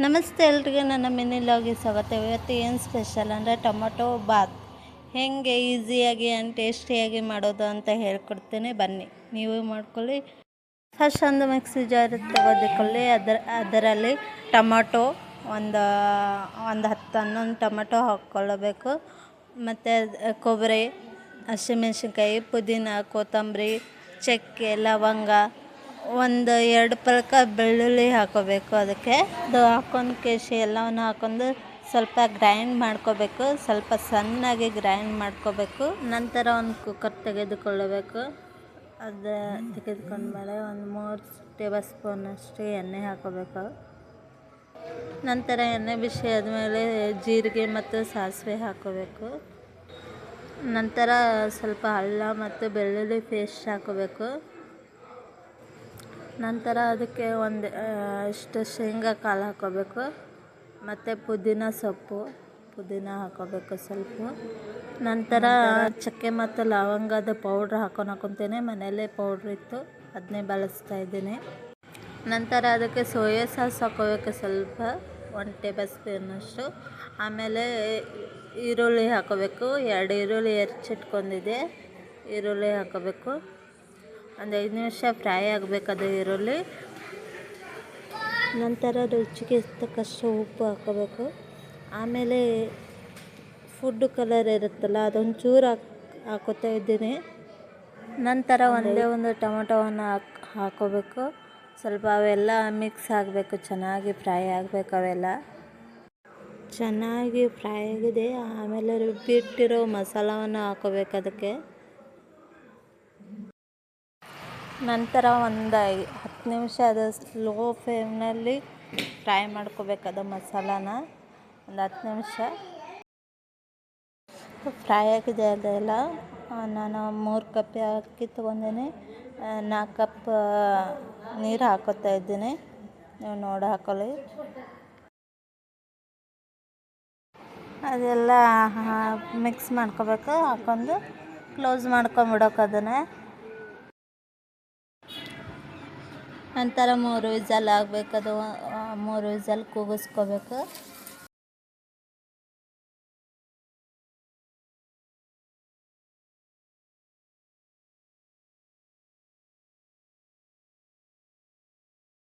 ನಮಸ್ತೆ ಎಲ್ರಿಗೂ ನನ್ನ ಮಿನಿ ಲಾಗಿಗೆ ಸ್ವಾಗತ. ಇವತ್ತು ಏನು ಸ್ಪೆಷಲ್ ಅಂದರೆ ಟೊಮೊಟೊ ಬಾತ್ ಹೇಗೆ ಈಸಿಯಾಗಿ ಆ್ಯಂಡ್ ಟೇಸ್ಟಿಯಾಗಿ ಮಾಡೋದು ಅಂತ ಹೇಳ್ಕೊಡ್ತೀನಿ, ಬನ್ನಿ ನೀವು ಮಾಡ್ಕೊಳ್ಳಿ. ಫಸ್ಟ್ ಒಂದು ಮಿಕ್ಸಿ ಜಾರ್ ತೆಗೆದುಕೊಳ್ಳಿ. ಅದರಲ್ಲಿ ಟೊಮೊಟೊ ಒಂದು 10-11 ಟೊಮೊಟೊ ಹಾಕ್ಕೊಳ್ಳಬೇಕು. ಮತ್ತು ಕೊಬ್ಬರಿ, ಹಸಿಮೆಣ್ಸಿನ್ಕಾಯಿ, ಪುದೀನ, ಕೊತ್ತಂಬರಿ, ಚಕ್ಕೆ, ಲವಂಗ, 1-2 ಪಲ್ಕ ಬೆಳ್ಳುಳ್ಳಿ ಹಾಕೋಬೇಕು. ಅದಕ್ಕೆ ಅದು ಹಾಕೊಂಡು ಕೇಶಿ ಎಲ್ಲವನ್ನು ಹಾಕೊಂಡು ಸ್ವಲ್ಪ ಗ್ರೈಂಡ್ ಮಾಡ್ಕೋಬೇಕು. ಸ್ವಲ್ಪ ಸಣ್ಣಗೆ ಗ್ರೈಂಡ್ ಮಾಡ್ಕೋಬೇಕು. ನಂತರ ಒಂದು ಕುಕ್ಕರ್ ತೆಗೆದುಕೊಳ್ಳಬೇಕು. ಅದು ತೆಗೆದುಕೊಂಡ್ಮೇಲೆ 3 ಟೇಬಲ್ ಸ್ಪೂನಷ್ಟು ಎಣ್ಣೆ ಹಾಕೋಬೇಕು. ನಂತರ ಎಣ್ಣೆ ಬಿಸಿ ಆದಮೇಲೆ ಜೀರಿಗೆ ಮತ್ತು ಸಾಸಿವೆ ಹಾಕೋಬೇಕು. ನಂತರ ಸ್ವಲ್ಪ ಅಲ್ಲ ಮತ್ತು ಬೆಳ್ಳುಳ್ಳಿ ಪೇಸ್ಟ್ ಹಾಕೋಬೇಕು. ನಂತರ ಅದಕ್ಕೆ ಇಷ್ಟು ಶೇಂಗಾ ಕಾಳು ಹಾಕೋಬೇಕು. ಮತ್ತು ಪುದೀನ ಹಾಕೋಬೇಕು ಸ್ವಲ್ಪ. ನಂತರ ಚಕ್ಕೆ ಮತ್ತು ಲವಂಗದ ಪೌಡ್ರ್ ಹಾಕೊತೀನಿ. ಮನೆಯಲ್ಲೇ ಪೌಡ್ರ್ ಇತ್ತು, ಅದನ್ನೇ ಬಳಸ್ತಾ ಇದ್ದೀನಿ. ನಂತರ ಅದಕ್ಕೆ ಸೋಯಾ ಸಾಸ್ ಹಾಕೋಬೇಕು ಸ್ವಲ್ಪ, 1 ಟೇಬಲ್ ಸ್ಪೂನಷ್ಟು. ಆಮೇಲೆ ಈರುಳ್ಳಿ ಹಾಕೋಬೇಕು. 2 ಈರುಳ್ಳಿ ಹೆಚ್ಚಿಟ್ಕೊಂಡಿದ್ದೆ, ಈರುಳ್ಳಿ ಹಾಕೋಬೇಕು. ಒಂದು 5 ನಿಮಿಷ ಫ್ರೈ ಆಗಬೇಕು ಅದು ಈರುಳ್ಳಿ. ನಂತರ ರುಚಿಗೆ ತಕ್ಕಷ್ಟು ಉಪ್ಪು ಹಾಕೋಬೇಕು. ಆಮೇಲೆ ಫುಡ್ ಕಲರ್ ಇರುತ್ತಲ್ಲ, ಅದೊಂಚೂರು ಹಾಕೋತಾ ಇದ್ದೀನಿ. ನಂತರ ಒಂದು ಟೊಮೊಟೊವನ್ನು ಹಾಕೋಬೇಕು. ಸ್ವಲ್ಪ ಅವೆಲ್ಲ ಮಿಕ್ಸ್ ಆಗಬೇಕು, ಚೆನ್ನಾಗಿ ಫ್ರೈ ಆಗಬೇಕು. ಅವೆಲ್ಲ ಚೆನ್ನಾಗಿ ಫ್ರೈ ಆಗಿದೆ. ಆಮೇಲೆ ರುಬ್ಬಿಟ್ಟಿರೋ ಮಸಾಲವನ್ನು ಹಾಕೋಬೇಕು ಅದಕ್ಕೆ. ನಂತರ ಒಂದು 10 ನಿಮಿಷ ಅದು ಸ್ಲೋ ಫ್ಲೇಮ್ನಲ್ಲಿ ಫ್ರೈ ಮಾಡ್ಕೋಬೇಕು ಅದು ಮಸಾಲಾನ. ಒಂದು 10 ನಿಮಿಷ ಫ್ರೈ ಆಗಿದೆ ಅದೆಲ್ಲ. ನಾನು 3 ಕಪ್ ಅಕ್ಕಿ ತೊಗೊಂಡಿನಿ, 4 ಕಪ್ ನೀರು ಹಾಕೋತಾ ಇದ್ದೀನಿ. ನೀವು ನೋಡಿ ಹಾಕೊಳ್ಳಿ. ಅದೆಲ್ಲ ಮಿಕ್ಸ್ ಮಾಡ್ಕೋಬೇಕು. ಹಾಕೊಂಡು ಕ್ಲೋಸ್ ಮಾಡ್ಕೊಂಬಿಡೋಕೆ ಅದನ್ನು. ನಂತರ 3 ವಿಸಲ್ ಆಗಬೇಕು. ಅದು 3 ವಿಸಲ್ ಕೂಗಿಸ್ಕೋಬೇಕು.